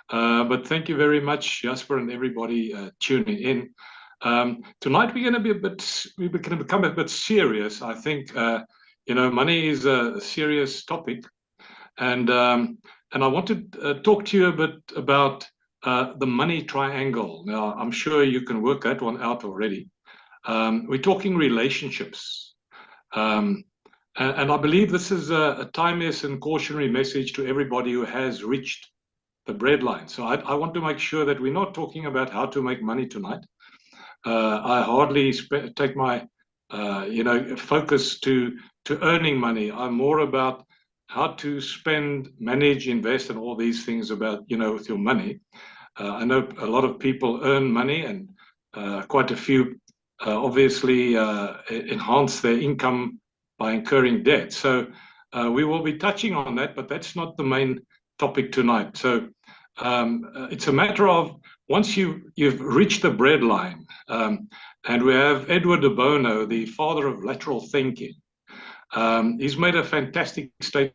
But thank you very much, Jasper, and everybody tuning in. Tonight we're going to we're going to become a bit serious. I think, money is a serious topic, and I want to talk to you a bit about the money triangle. Now, I'm sure you can work that one out already. We're talking relationships. And I believe this is a timeless and cautionary message to everybody who has reached the breadline. So I want to make sure that we're not talking about how to make money tonight. I hardly take my focus to earning money. I'm more about how to spend, manage, invest, and all these things about with your money. I know a lot of people earn money, and quite a few obviously enhance their income by incurring debt. So we will be touching on that, but that's not the main topic tonight. So it's a matter of once you've reached the breadline, and we have Edward de Bono, the father of lateral thinking. He's made a fantastic statement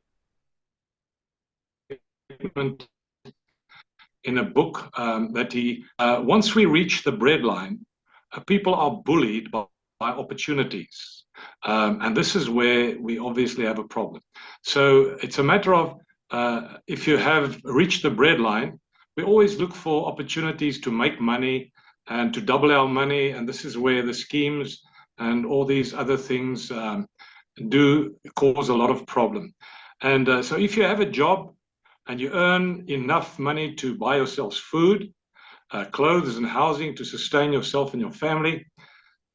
in a book that once we reach the breadline, people are bullied by opportunities. And this is where we obviously have a problem. So it's a matter of if you have reached the breadline, we always look for opportunities to make money and to double our money. And this is where the schemes and all these other things do cause a lot of problem. And so if you have a job and you earn enough money to buy yourselves food, clothes and housing to sustain yourself and your family,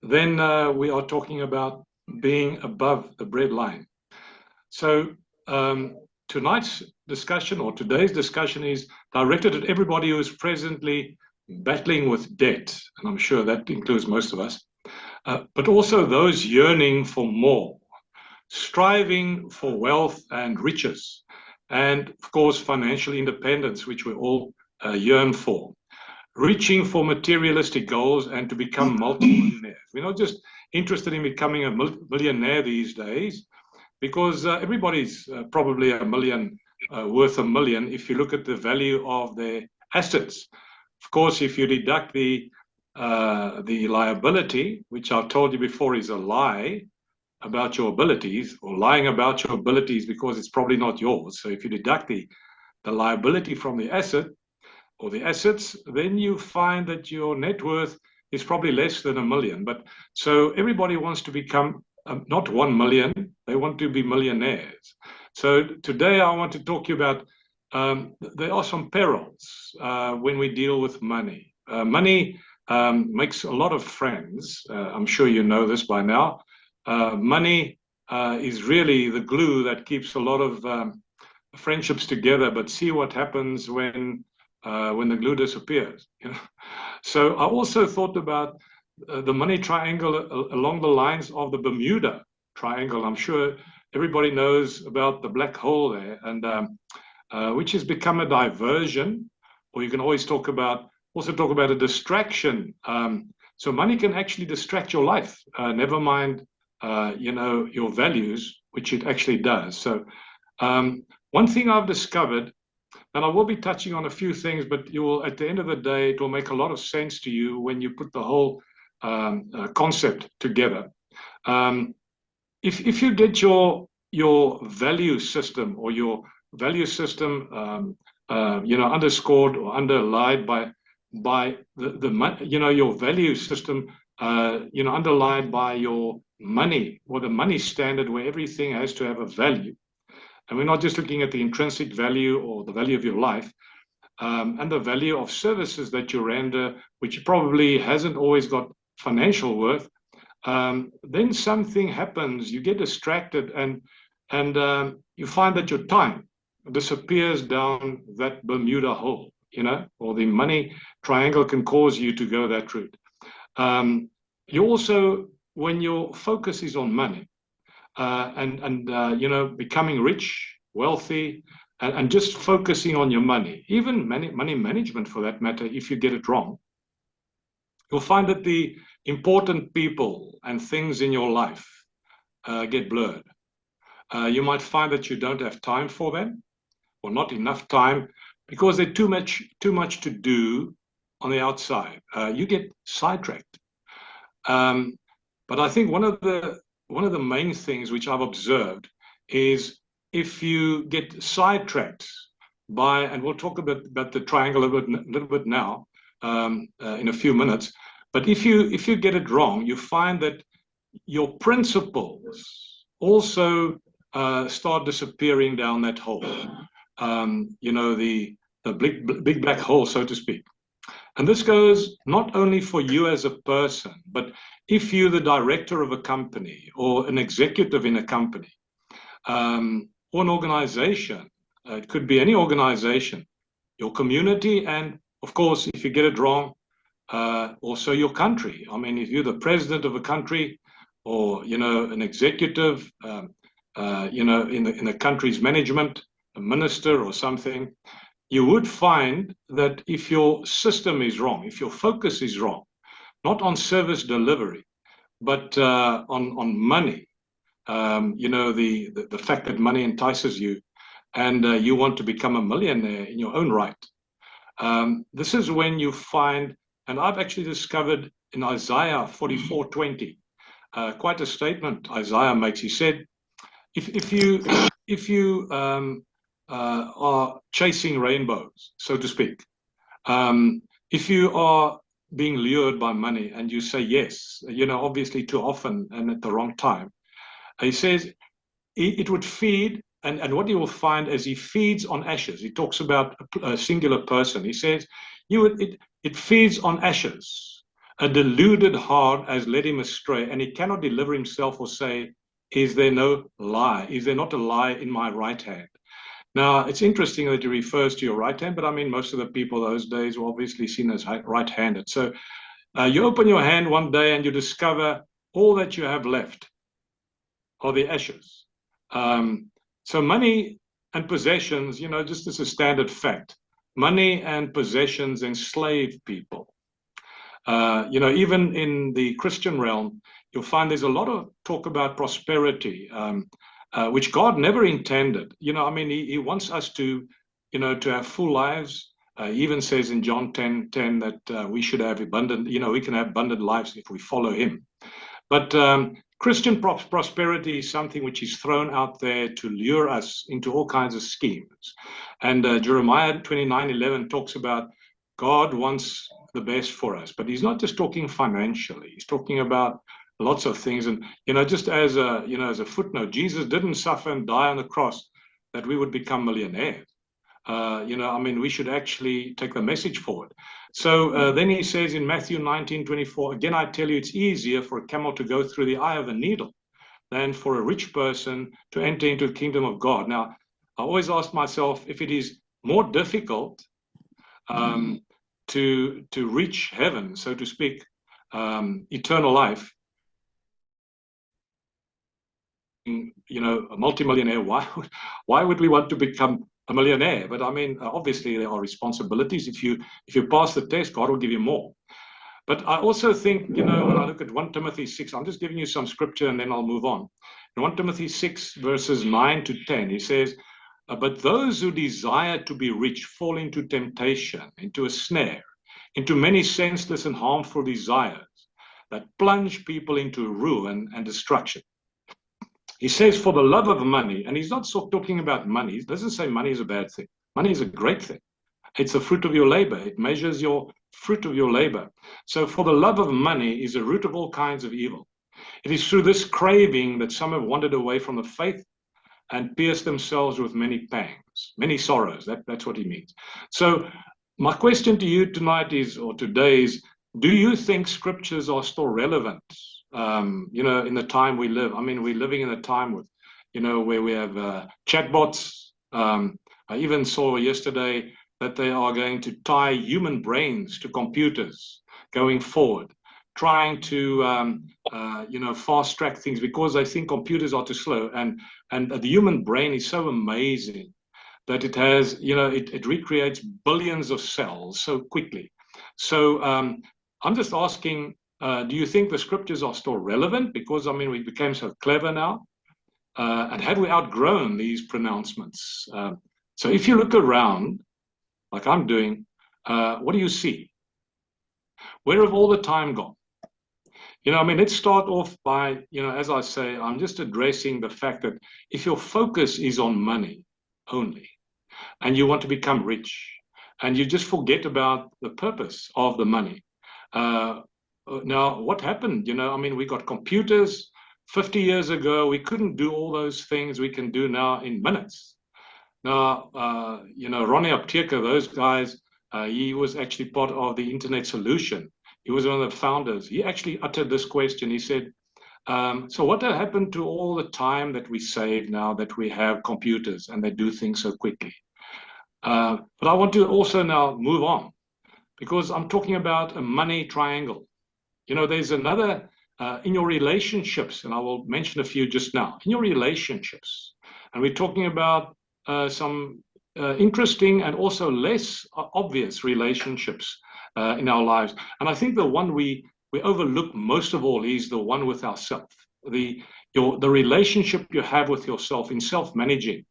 then we are talking about being above the breadline. So tonight's discussion, or today's discussion, is directed at everybody who is presently battling with debt, and I'm sure that includes most of us, but also those yearning for more, striving for wealth and riches, and of course financial independence, which we all yearn for, reaching for materialistic goals and to become multi-millionaires. We're not just interested in becoming a millionaire these days, because everybody's probably a million, worth a million, if you look at the value of their assets. Of course, if you deduct the liability, which I've told you before is a lie about your abilities, or lying about your abilities because it's probably not yours. So if you deduct the liability from the asset or the assets, then you find that your net worth is probably less than a million. But so everybody wants to become not 1 million, they want to be millionaires. So today I want to talk to you about there are some perils when we deal with money. Money makes a lot of friends. I'm sure you know this by now. Money is really the glue that keeps a lot of friendships together. But see what happens when the glue disappears. So I also thought about the money triangle along the lines of the Bermuda Triangle. I'm sure everybody knows about the black hole there, and which has become a diversion, or you can always talk about a distraction. So money can actually distract your life. Never mind, your values, which it actually does. So one thing I've discovered, and I will be touching on a few things, but you will, at the end of the day, it will make a lot of sense to you when you put the whole concept together. If you get your value system, or your value system, underscored or underlined by your value system, underlined by your money, or the money standard, where everything has to have a value. And we're not just looking at the intrinsic value or the value of your life, and the value of services that you render, which probably hasn't always got financial worth. Then something happens, you get distracted, and you find that your time disappears down that Bermuda hole, or the money triangle can cause you to go that route. You also, when your focus is on money, becoming rich, wealthy, and just focusing on your money, even money management for that matter, if you get it wrong, you'll find that the important people and things in your life get blurred. You might find that you don't have time for them, or not enough time, because there's too much to do on the outside. You get sidetracked. Um, but I think one of the main things which I've observed is if you get sidetracked by, and we'll talk about the triangle a little bit now, in a few minutes. But if you get it wrong, you find that your principles also start disappearing down that hole. The big black hole, so to speak. And this goes not only for you as a person, but if you're the director of a company or an executive in a company, or an organization, it could be any organization, your community, and of course, if you get it wrong, also your country. I mean, if you're the president of a country, or an executive, in the country's management, a minister or something, you would find that if your system is wrong, if your focus is wrong, not on service delivery, but on money, the fact that money entices you, and you want to become a millionaire in your own right. This is when you find, and I've actually discovered in Isaiah 44:20, quite a statement Isaiah makes. He said, if you are chasing rainbows, so to speak, if you are being lured by money and you say yes, obviously too often and at the wrong time, he says it would feed, and what you will find as he feeds on ashes. He talks about a singular person. He says it feeds on ashes. A deluded heart has led him astray, and he cannot deliver himself or say, is there no lie? Is there not a lie in my right hand? Now, it's interesting that he refers to your right hand, but I mean, most of the people those days were obviously seen as right-handed. So you open your hand one day and you discover all that you have left are the ashes. So money and possessions, just as a standard fact, money and possessions enslave people. Even in the Christian realm, you'll find there's a lot of talk about prosperity, which God never intended. He wants us to have full lives. He even says in John 10:10 that we should have abundant, we can have abundant lives if we follow him. But Christian prosperity is something which is thrown out there to lure us into all kinds of schemes. And Jeremiah 29:11 talks about God wants the best for us, but he's not just talking financially. He's talking about lots of things. And just as a footnote, Jesus didn't suffer and die on the cross that we would become millionaires. We should actually take the message forward. So then he says in Matthew 19:24, again, I tell you, it's easier for a camel to go through the eye of a needle than for a rich person to enter into the kingdom of God. Now, I always ask myself, if it is more difficult to reach heaven, so to speak, eternal life, a multimillionaire, why would we want to become a millionaire? But obviously there are responsibilities. If you pass the test, God will give you more. But I also think, when I look at 1 Timothy 6, I'm just giving you some scripture and then I'll move on. In 1 Timothy 6, verses 9 to 10, he says, but those who desire to be rich fall into temptation, into a snare, into many senseless and harmful desires that plunge people into ruin and destruction. He says, for the love of money, and he's not talking about money. He doesn't say money is a bad thing. Money is a great thing. It's the fruit of your labor. It measures your fruit of your labor. So for the love of money is a root of all kinds of evil. It is through this craving that some have wandered away from the faith and pierced themselves with many pangs, many sorrows. That's what he means. So my question to you tonight is, or today is, do you think scriptures are still relevant? In the time we live. We're living in a time with, where we have chatbots. I even saw yesterday that they are going to tie human brains to computers going forward, trying to, fast track things because they think computers are too slow. And the human brain is so amazing that it has, it recreates billions of cells so quickly. So I'm just asking, do you think the scriptures are still relevant? Because, we became so clever now. And have we outgrown these pronouncements? So if you look around, like I'm doing, what do you see? Where have all the time gone? I mean, let's start off by, as I say, I'm just addressing the fact that if your focus is on money only, and you want to become rich, and you just forget about the purpose of the money. Uh, Now, what happened? I mean, we got computers 50 years ago. We couldn't do all those things we can do now in minutes. Now, Ronnie Apteker, those guys, he was actually part of the Internet Solution. He was one of the founders. He actually uttered this question. He said, so what happened to all the time that we save now that we have computers and they do things so quickly? But I want to also now move on because I'm talking about a money triangle. There's another in your relationships, and I will mention a few just now. In your relationships, and we're talking about some interesting and also less obvious relationships in our lives. And I think the one we overlook most of all is the one with ourselves. The relationship you have with yourself in self-managing.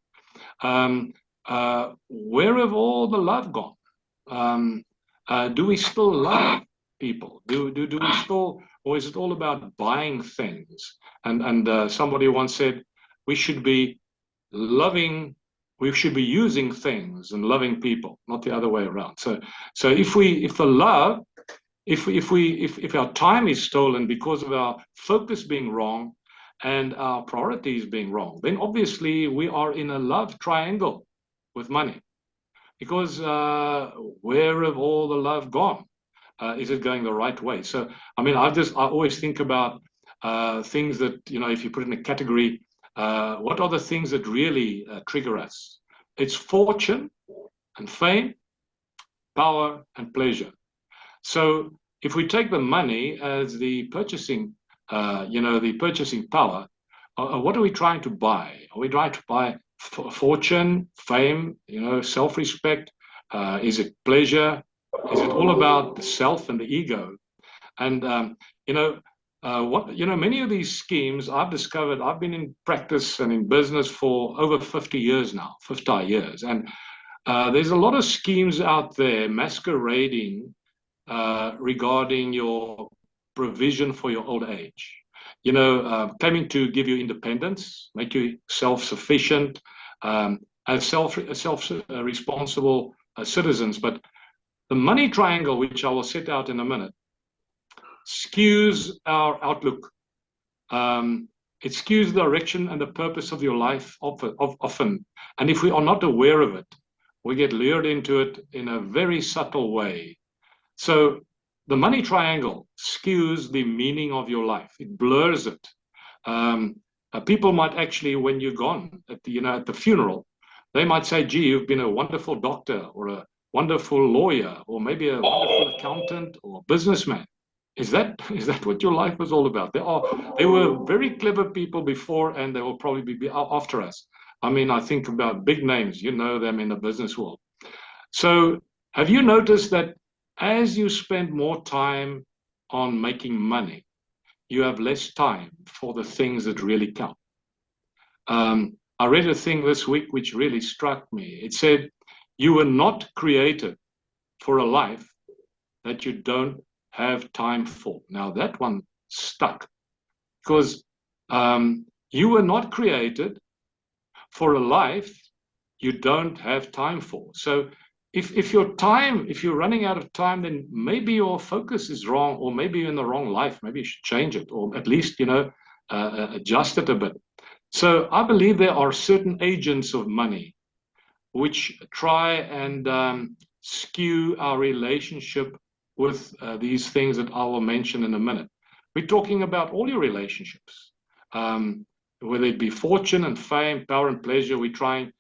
Where have all the love gone? Do we still love people? Do we still, or is it all about buying things? And somebody once said we should be loving, we should be using things and loving people, not the other way around. So if our time is stolen because of our focus being wrong and our priorities being wrong, then obviously we are in a love triangle with money. Because where have all the love gone? Is it going the right way? So, I mean, I always think about things that, if you put in a category, what are the things that really trigger us? It's fortune and fame, power and pleasure. So if we take the money as the purchasing, the purchasing power, what are we trying to buy? Are we trying to buy fortune, fame, self-respect? Is it pleasure? Is it all about the self and the ego? And many of these schemes I've discovered. I've been in practice and in business for over 50 years now, 50 years, and there's a lot of schemes out there masquerading regarding your provision for your old age. Claiming to give you independence, make you self-sufficient, as self-responsible citizens. But the money triangle, which I will set out in a minute, skews our outlook. It skews the direction and the purpose of your life often. And if we are not aware of it, we get lured into it in a very subtle way. So the money triangle skews the meaning of your life. It blurs it. People might actually, when you're gone at the funeral, they might say, "Gee, you've been a wonderful doctor or a wonderful lawyer or maybe a wonderful accountant or businessman." Is that what your life was all about? They were very clever people before, and they will probably be after us. I mean, I think about big names. You know them in the business world. So have you noticed that as you spend more time on making money, you have less time for the things that really count? I read a thing this week which really struck me. It said, you were not created for a life that you don't have time for. Now that one stuck, because you were not created for a life you don't have time for. So if you're running out of time, then maybe your focus is wrong, or maybe you're in the wrong life. Maybe you should change it, or at least adjust it a bit. So I believe there are certain agents of money which try and skew our relationship with these things that I will mention in a minute. We're talking about all your relationships, whether it be fortune and fame, power and pleasure we're trying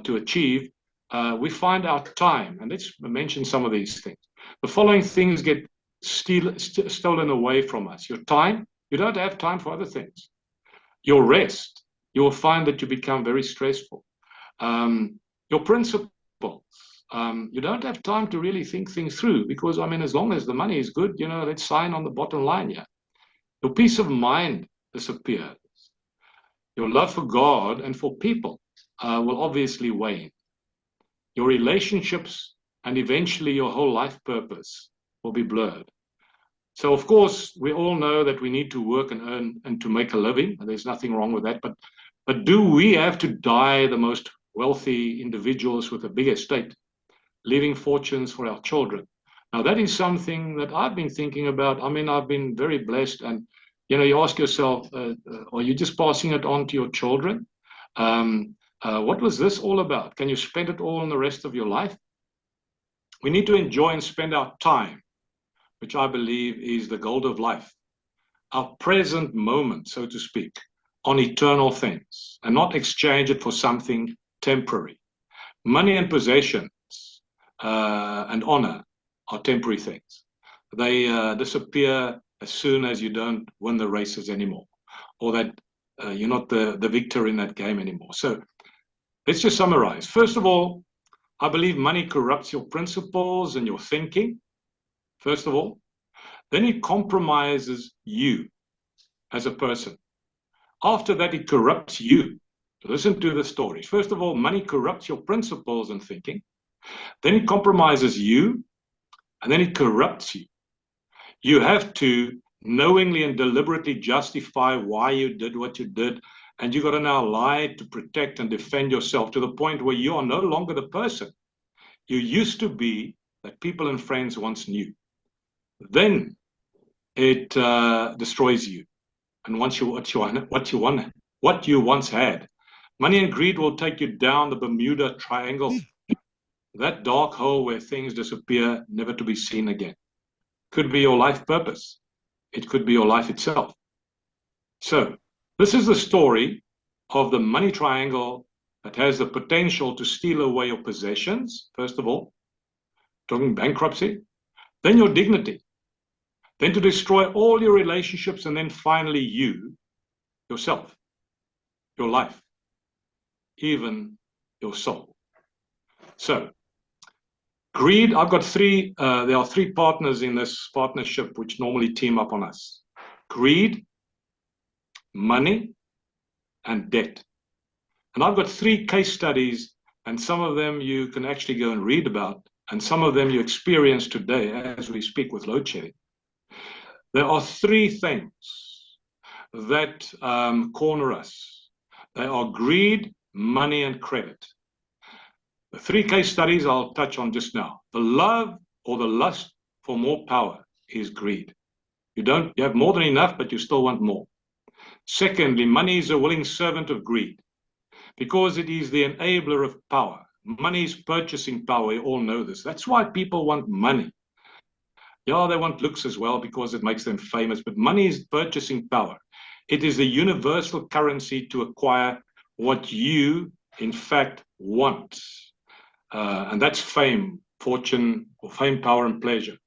to achieve. We find our time, and let's mention some of these things. The following things get stolen away from us. Your time, you don't have time for other things. Your rest, you will find that you become very stressful. Your principles, you don't have time to really think things through, because, I mean, as long as the money is good, let's sign on the bottom line here. Your peace of mind disappears. Your love for God and for people will obviously wane. Your relationships and eventually your whole life purpose will be blurred. So, of course, we all know that we need to work and earn and to make a living. And there's nothing wrong with that. But do we have to die the most wealthy individuals with a big estate, leaving fortunes for our children? Now, that is something that I've been thinking about. I mean, I've been very blessed. And, you ask yourself, are you just passing it on to your children? What was this all about? Can you spend it all on the rest of your life? We need to enjoy and spend our time, which I believe is the gold of life, our present moment, so to speak, on eternal things, and not exchange it for something temporary. Money and possessions and honor are temporary things. They disappear as soon as you don't win the races anymore, or that you're not the victor in that game anymore. So let's just summarize. First of all, I believe money corrupts your principles and your thinking, first of all. Then it compromises you as a person. After that, it corrupts you. Listen to the stories. First of all, money corrupts your principles and thinking. Then it compromises you, and then it corrupts you. You have to knowingly and deliberately justify why you did what you did, and you got to now lie to protect and defend yourself to the point where you are no longer the person you used to be that people and friends once knew. Then it destroys you. And once what you once had, money and greed will take you down the Bermuda Triangle, that dark hole where things disappear, never to be seen again. Could be your life purpose. It could be your life itself. So this is the story of the money triangle that has the potential to steal away your possessions, first of all, talking bankruptcy, then your dignity, then to destroy all your relationships, and then finally you, yourself, your life, even your soul. So greed, I've got there are three partners in this partnership which normally team up on us. Greed, money, and debt. And I've got three case studies, and some of them you can actually go and read about, and some of them you experience today as we speak with load shedding. There are three things that corner us. They are greed, money, and credit. The three case studies I'll touch on just now. The love or the lust for more power is greed. You have more than enough, but you still want more. Secondly, money is a willing servant of greed because it is the enabler of power. Money is purchasing power. You all know this. That's why people want money. Yeah, they want looks as well because it makes them famous, but money is purchasing power. It is the universal currency to acquire what you, in fact, want. And that's fame, fortune, or fame, power, and pleasure.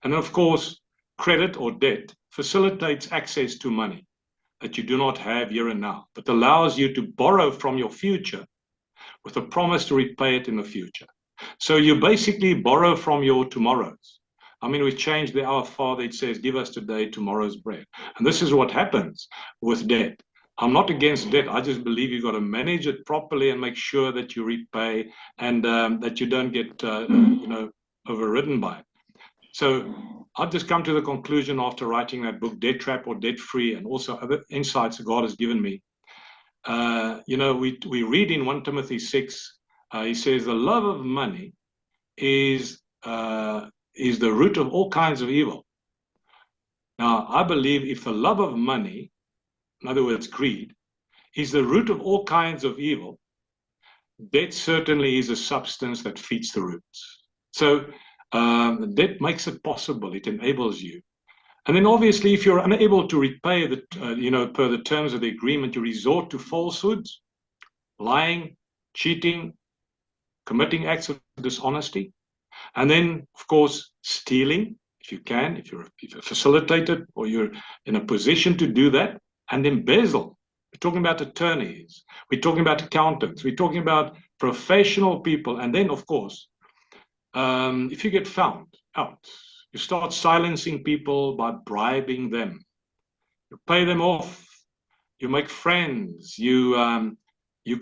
And of course, credit or debt facilitates access to money that you do not have here and now, but allows you to borrow from your future with a promise to repay it in the future. So you basically borrow from your tomorrows. I mean, we changed the Our Father. It says, give us today tomorrow's bread. And this is what happens with debt. I'm not against debt. I just believe you've got to manage it properly and make sure that you repay and that you don't get, overridden by it. So I've just come to the conclusion after writing that book, Debt Trap or Debt Free, and also other insights that God has given me. We read in 1 Timothy 6, he says, the love of money is the root of all kinds of evil. Now, I believe if the love of money, in other words, greed, is the root of all kinds of evil, debt certainly is a substance that feeds the roots. So debt makes it possible. It enables you. And then obviously, if you're unable to repay per the terms of the agreement, you resort to falsehoods, lying, cheating, committing acts of dishonesty. And then, of course, stealing, if you can, if you're facilitated or you're in a position to do that, and embezzle. We're talking about attorneys. We're talking about accountants. We're talking about professional people. And then, of course, if you get found out, you start silencing people by bribing them. You pay them off. You make friends. You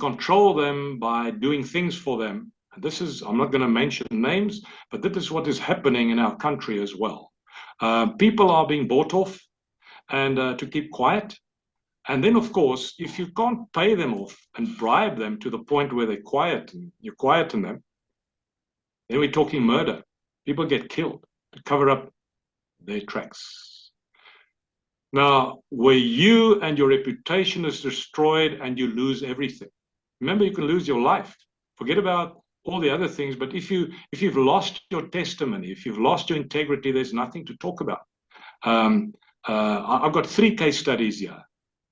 control them by doing things for them and this is, I'm not going to mention names, but this is what is happening in our country as well. People are being bought off and to keep quiet. And then, of course, if you can't pay them off and bribe them to the point where they're quiet, and you quieten them, then we're talking murder. People get killed to cover up their tracks. Now, where you and your reputation is destroyed and you lose everything. Remember, you can lose your life. Forget about all the other things. But if you've lost your testimony, if you've lost your integrity, there's nothing to talk about. I've got 3 case studies here.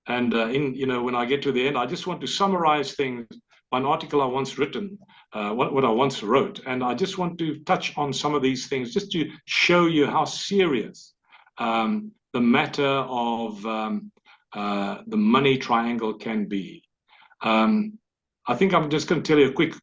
And when I get to the end, I just want to summarize things. An article I once written, what I once wrote, and I just want to touch on some of these things just to show you how serious the matter of the money triangle can be. I think I'm just going to tell you a quick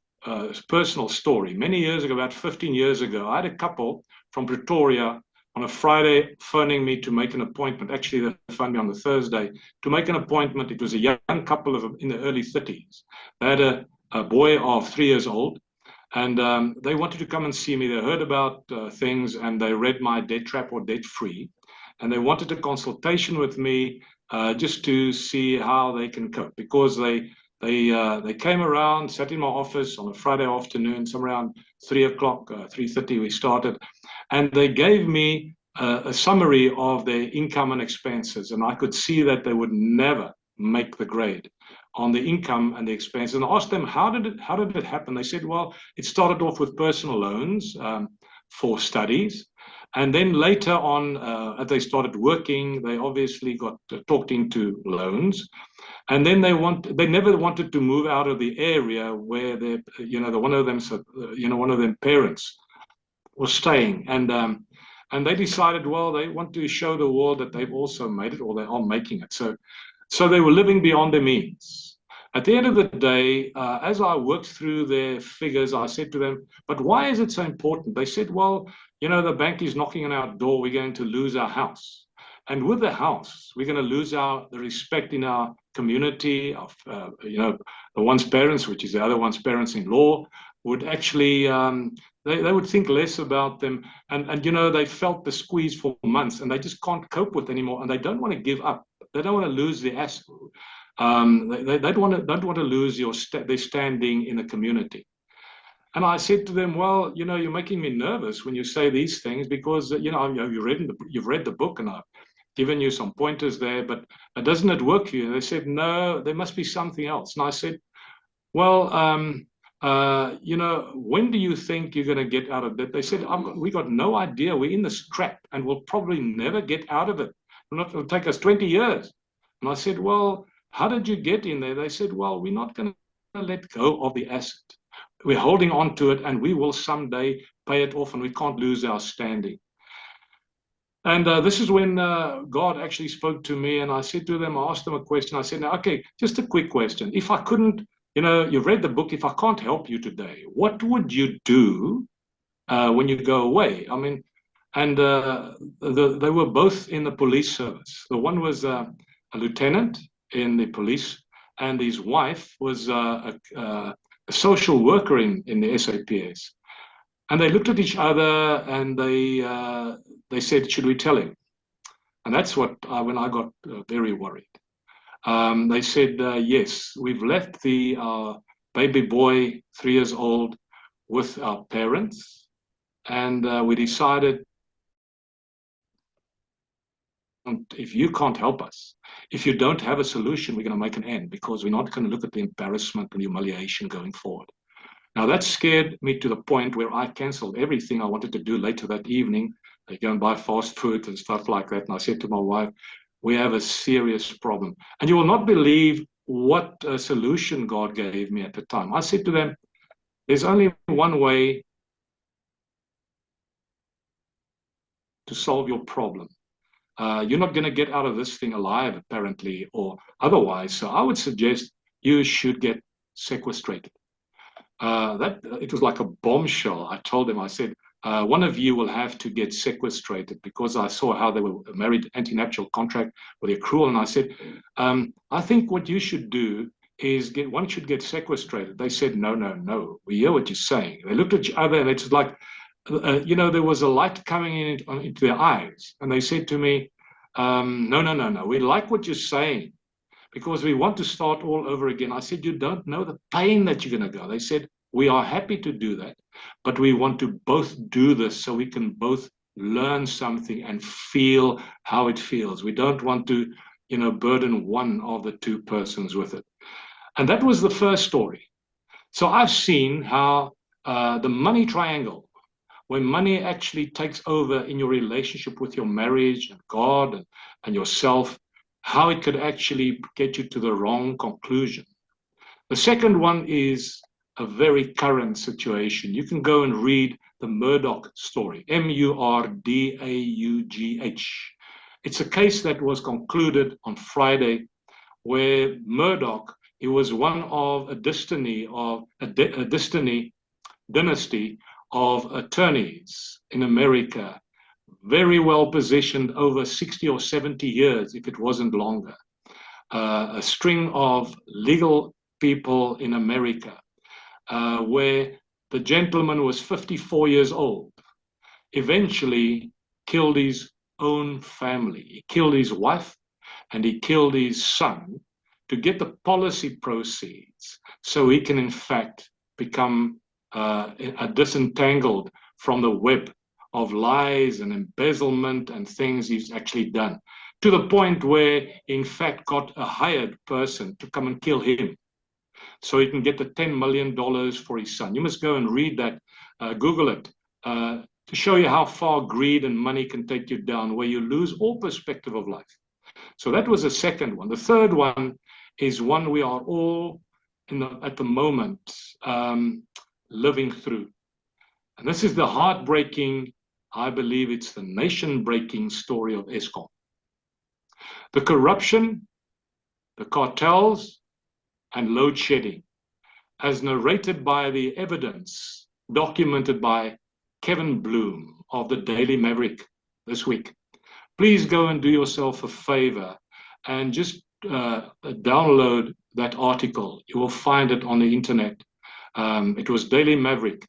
personal story. Many years ago, about 15 years ago, I had a couple from Pretoria on a Friday phoning me to make an appointment. Actually, they phoned me on the Thursday to make an appointment. It was a young couple in the early 30s. They had a boy of 3 years old, and they wanted to come and see me. They heard about things, and they read my Debt Trap or Debt Free, and they wanted a consultation with me just to see how they can cope, because they came around, sat in my office on a Friday afternoon, somewhere around 3 o'clock, 3:30 we started, and they gave me a summary of their income and expenses, and I could see that they would never make the grade on the income and the expenses. And I asked them, how did it happen? They said, well, it started off with personal loans for studies. And then later on, as they started working, they obviously got talked into loans. And then they never wanted to move out of the area where one of them parents was staying. And they decided, well, they want to show the world that they've also made it, or they are making it. So they were living beyond their means. At the end of the day, as I worked through their figures, I said to them, but why is it so important? They said, well, the bank is knocking on our door. We're going to lose our house. And with the house, we're going to lose the respect in our community of, the one's parents, which is the other one's parents-in-law, would actually, they would think less about them. And they felt the squeeze for months, and they just can't cope with it anymore. And they don't want to give up. They don't want to lose the asset. They don't want to lose their standing in the community. And I said to them, well, you're making me nervous when you say these things, because, you've read the book, and I've given you some pointers there, but doesn't it work for you? And they said, no, there must be something else. And I said, well, when do you think you're going to get out of that? They said, we got no idea. We're in this trap, and we'll probably never get out of it. It'll take us 20 years. And I said, well, how did you get in there? They said, well, we're not going to let go of the asset. We're holding on to it, and we will someday pay it off, and we can't lose our standing. And this is when God actually spoke to me, and I said to them, I asked them a question. I said, now, okay, just a quick question. If I couldn't, you've read the book, if I can't help you today, what would you do when you go away? I mean, and they were both in the police service. The one was a lieutenant in the police, and his wife was a social worker in the SAPS. And they looked at each other, and they said, should we tell him? And that's when I got very worried. They said, yes, we've left the baby boy, 3 years old, with our parents, and we decided, if you can't help us, if you don't have a solution, we're going to make an end, because we're not going to look at the embarrassment and humiliation going forward. Now, that scared me to the point where I canceled everything I wanted to do later that evening. They go and buy fast food and stuff like that. And I said to my wife, we have a serious problem. And you will not believe what a solution God gave me at the time. I said to them, there's only one way to solve your problem. You're not going to get out of this thing alive, apparently, or otherwise. So I would suggest you should get sequestrated. It was like a bombshell. I told them, I said, one of you will have to get sequestrated, because I saw how they were married anti-nuptial contract with the accrual. And I said, I think what you should do is one should get sequestrated. They said, no, no, no. We hear what you're saying. They looked at each other, and it's like, there was a light coming into their eyes. And they said to me, no, no, no, no. We like what you're saying because we want to start all over again. I said, you don't know the pain that you're going to go. They said, we are happy to do that, but we want to both do this so we can both learn something and feel how it feels. We don't want to, burden one of the two persons with it. And that was the first story. So I've seen how the money triangle, when money actually takes over in your relationship with your marriage and God and yourself, how it could actually get you to the wrong conclusion. The second one is a very current situation. You can go and read the Murdoch story, Murdaugh. It's a case that was concluded on Friday where Murdoch, he was one of a dynasty of attorneys in America, very well positioned over 60 or 70 years, if it wasn't longer. A string of legal people in America, where the gentleman was 54 years old, eventually killed his own family. He killed his wife and he killed his son to get the policy proceeds so he can, in fact, become disentangled from the web of lies and embezzlement and things he's actually done, to the point where, in fact, got a hired person to come and kill him so he can get the $10 million for his son. You must go and read that, Google it, to show you how far greed and money can take you down, where you lose all perspective of life. So that was the second one. The third one is one we are all at the moment living through. And this is the heartbreaking, I believe it's the nation-breaking story of Eskom. The corruption, the cartels, and load shedding, as narrated by the evidence documented by Kevin Bloom of the Daily Maverick this week. Please go and do yourself a favor and just download that article. You will find it on the internet. It was Daily Maverick.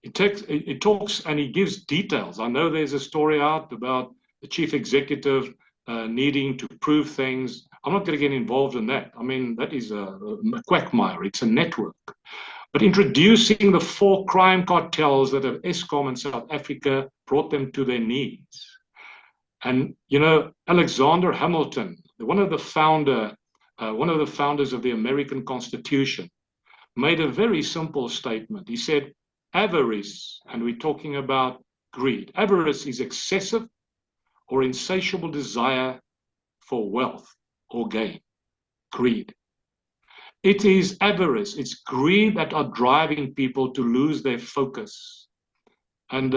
It talks and he gives details. I know there's a story out about the chief executive needing to prove things. I'm not going to get involved in that. I mean, that is a quagmire. It's a network. But introducing the 4 crime cartels that have Eskom in South Africa brought them to their knees. And, Alexander Hamilton, one of the founders of the American Constitution, made a very simple statement. He said, avarice, and we're talking about greed, avarice is excessive or insatiable desire for wealth or gain. Greed. It is avarice, it's greed that are driving people to lose their focus. And,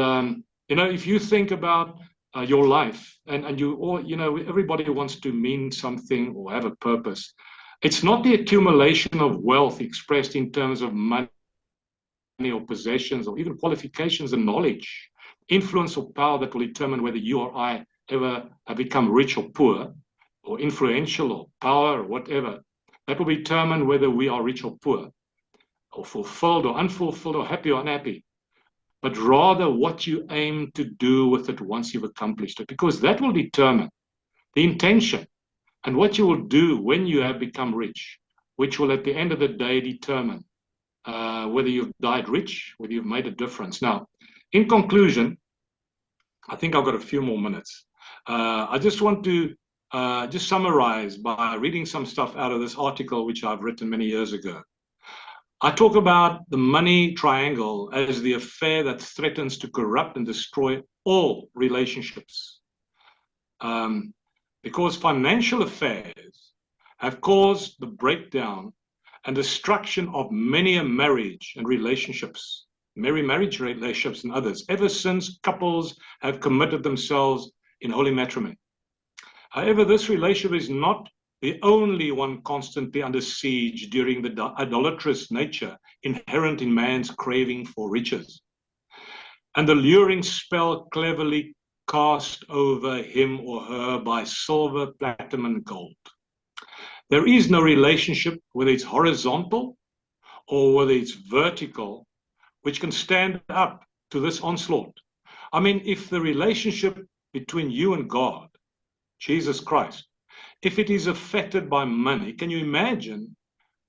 if you think about your life and you all, everybody wants to mean something or have a purpose. It's not the accumulation of wealth expressed in terms of money or possessions or even qualifications and knowledge, influence or power that will determine whether you or I ever have become rich or poor or influential or power or whatever. That will determine whether we are rich or poor or fulfilled or unfulfilled or happy or unhappy, but rather what you aim to do with it once you've accomplished it, because that will determine the intention and what you will do when you have become rich, which will at the end of the day determine whether you've died rich, whether you've made a difference. Now, in conclusion, I think I've got a few more minutes. I just want to just summarize by reading some stuff out of this article, which I've written many years ago. I talk about the money triangle as the affair that threatens to corrupt and destroy all relationships. Because financial affairs have caused the breakdown and destruction of many a marriage and relationships, marriage relationships and others, ever since couples have committed themselves in holy matrimony. However, this relationship is not the only one constantly under siege during the idolatrous nature inherent in man's craving for riches, and the luring spell cleverly cast over him or her by silver, platinum, and gold. There is no relationship, whether it's horizontal or whether it's vertical, which can stand up to this onslaught. I mean, if the relationship between you and God, Jesus Christ, if it is affected by money, can you imagine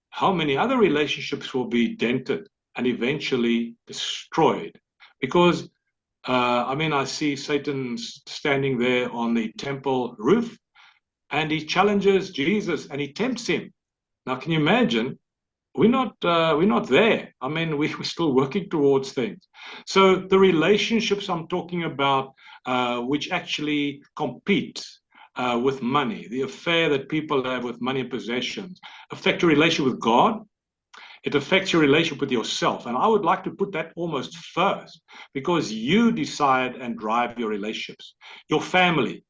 how many other relationships will be dented and eventually destroyed? Because, I mean, I see Satan standing there on the temple roof and he challenges Jesus and he tempts him. Now, can you imagine? We're not there. I mean, we're still working towards things. So the relationships I'm talking about, which actually compete with money, the affair that people have with money and possessions, affect your relationship with God. It affects your relationship with yourself. And I would like to put that almost first, because you decide and drive your relationships, your family.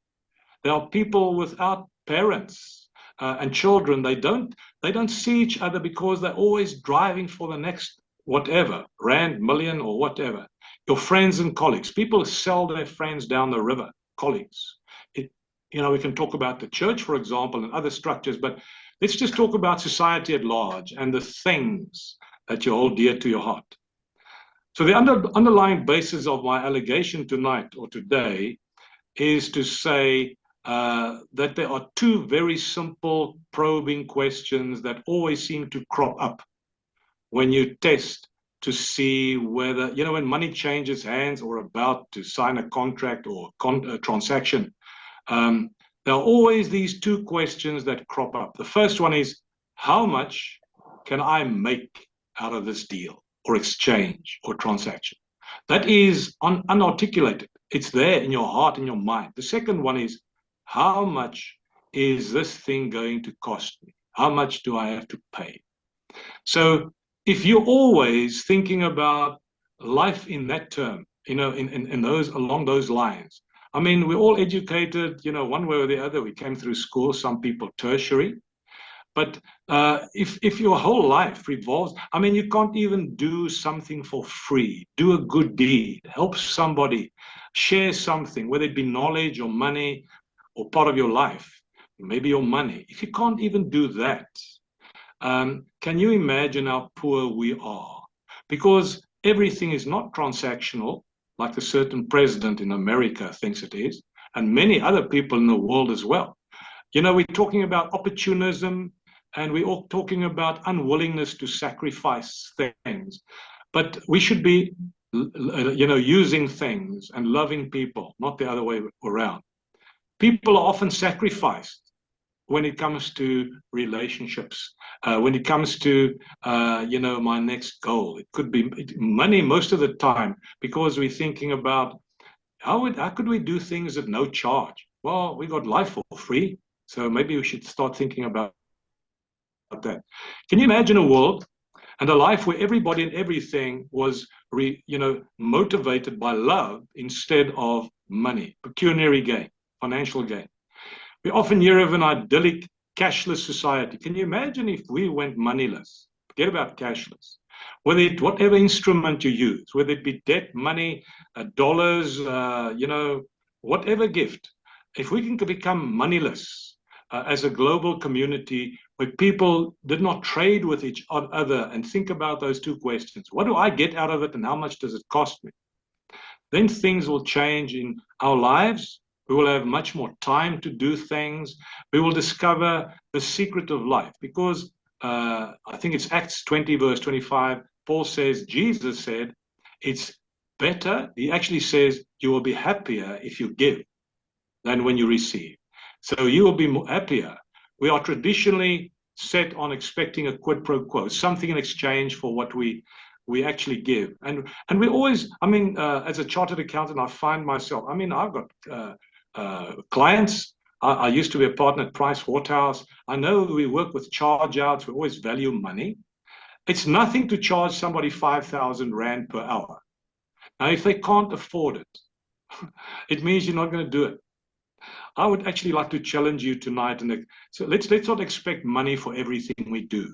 There are people without parents and children. They don't see each other because they're always driving for the next whatever, rand, million, or whatever. Your friends and colleagues. People sell their friends down the river, colleagues. We can talk about the church, for example, and other structures, but let's just talk about society at large and the things that you hold dear to your heart. So the underlying basis of my allegation tonight or today is to say that there are two very simple probing questions that always seem to crop up when you test to see whether, when money changes hands or about to sign a contract or a transaction, there are always these two questions that crop up. The first one is, how much can I make out of this deal or exchange or transaction? That is unarticulated. It's there in your heart and your mind. The second one is, how much is this thing going to cost me? How much do I have to pay? So if you're always thinking about life in that term, in those along those lines, I mean, we're all educated, one way or the other. We came through school, some people tertiary. But if your whole life revolves, I mean, you can't even do something for free, do a good deed, help somebody, share something, whether it be knowledge or money or part of your life, maybe your money. If you can't even do that, can you imagine how poor we are? Because everything is not transactional, like a certain president in America thinks it is, and many other people in the world as well. We're talking about opportunism, and we're all talking about unwillingness to sacrifice things. But we should be, using things and loving people, not the other way around. People are often sacrificed when it comes to relationships, when it comes to, my next goal. It could be money most of the time, because we're thinking about how could we do things at no charge? Well, we got life for free, so maybe we should start thinking about that. Can you imagine a world and a life where everybody and everything was, motivated by love instead of money, pecuniary gain, financial gain? We often hear of an idyllic cashless society. Can you imagine if we went moneyless? Forget about cashless. Whatever instrument you use, whether it be debt, money, dollars, whatever gift, if we can become moneyless as a global community where people did not trade with each other and think about those two questions, what do I get out of it and how much does it cost me? Then things will change in our lives. We will have much more time to do things. We will discover the secret of life, because I think it's Acts 20, verse 25. Paul says, Jesus said, it's better. He actually says, you will be happier if you give than when you receive. So you will be happier. We are traditionally set on expecting a quid pro quo, something in exchange for what we actually give. And we always, as a chartered accountant, I find myself, I've got clients. I used to be a partner at Price Waterhouse. I know we work with charge outs. We always value money. It's nothing to charge somebody 5,000 Rand per hour. Now, if they can't afford it, it means you're not going to do it. I would actually like to challenge you tonight. So let's not expect money for everything we do,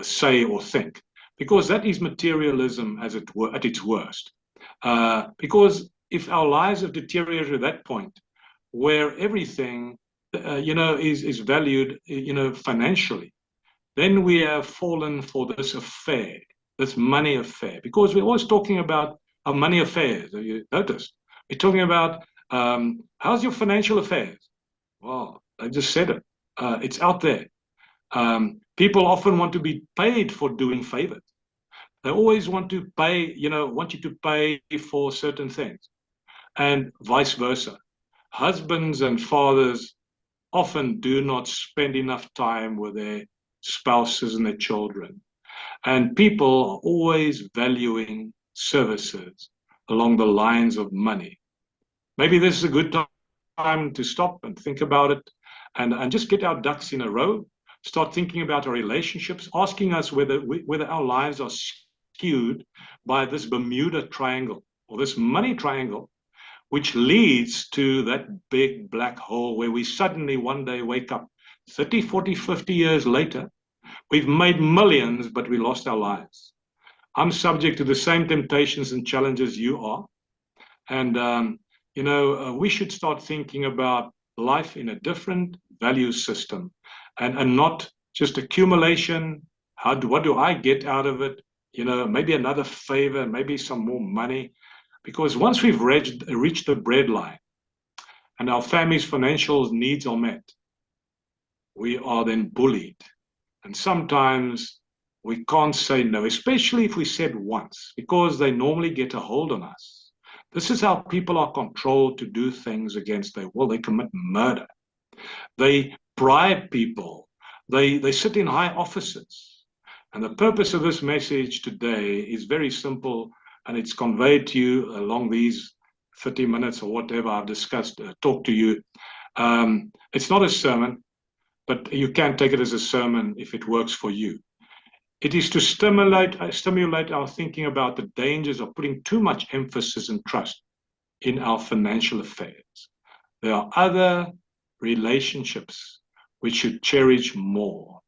say or think, because that is materialism at its worst. Because if our lives have deteriorated to that point, where everything is valued, financially, then we have fallen for this affair, this money affair, because we're always talking about our money affairs. Have you noticed? We're talking about how's your financial affairs? Well, I just said it. It's out there. People often want to be paid for doing favors. They always want to pay, want you to pay for certain things, and vice versa. Husbands and fathers often do not spend enough time with their spouses and their children. And people are always valuing services along the lines of money. Maybe this is a good time to stop and think about it, and just get our ducks in a row, start thinking about our relationships, asking us whether our lives are skewed by this Bermuda Triangle or this money triangle, which leads to that big black hole where we suddenly one day wake up 30, 40, 50 years later. We've made millions, but we lost our lives. I'm subject to the same temptations and challenges you are. And, we should start thinking about life in a different value system, and not just accumulation. What do I get out of it? Maybe another favor, maybe some more money. Because once we've reached the breadline and our family's financial needs are met, we are then bullied. And sometimes we can't say no, especially if we said once, because they normally get a hold on us. This is how people are controlled to do things against their will. They commit murder. They bribe people. They sit in high offices. And the purpose of this message today is very simple, and it's conveyed to you along these 30 minutes or whatever I've talked to you. It's not a sermon, but you can take it as a sermon if it works for you. It is to stimulate our thinking about the dangers of putting too much emphasis and trust in our financial affairs. There are other relationships we should cherish more.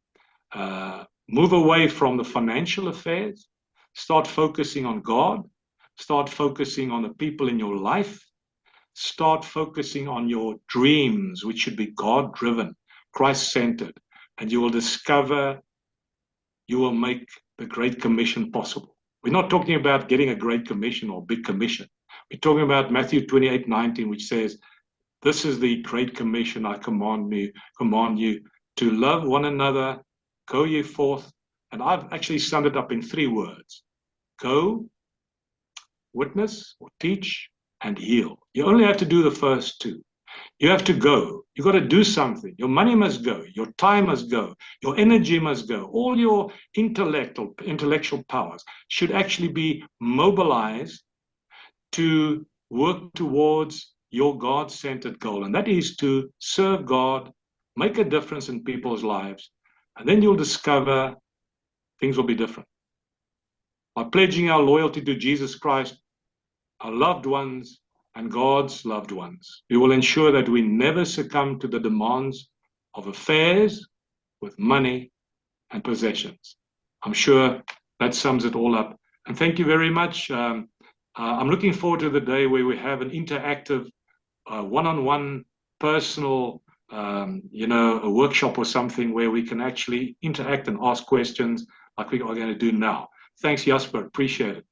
Move away from the financial affairs. Start focusing on God. Start focusing on the people in your life. Start focusing on your dreams, which should be God-driven, Christ-centered, and you will discover you will make the Great Commission possible. We're not talking about getting a Great Commission or Big Commission. We're talking about Matthew 28:19, which says, "This is the Great Commission I command you to love one another, go ye forth." And I've actually summed it up in 3 words: go, witness or teach, and heal. You only have to do the first 2. You have to go. You've got to do something. Your money must go. Your time must go. Your energy must go. All your intellectual powers should actually be mobilized to work towards your God-centered goal. And that is to serve God, make a difference in people's lives. And then you'll discover things will be different. By pledging our loyalty to Jesus Christ, our loved ones, and God's loved ones, we will ensure that we never succumb to the demands of affairs with money and possessions. I'm sure that sums it all up. And thank you very much. I'm looking forward to the day where we have an interactive, one-on-one, personal, a workshop or something where we can actually interact and ask questions like we are going to do now. Thanks, Jasper. Appreciate it.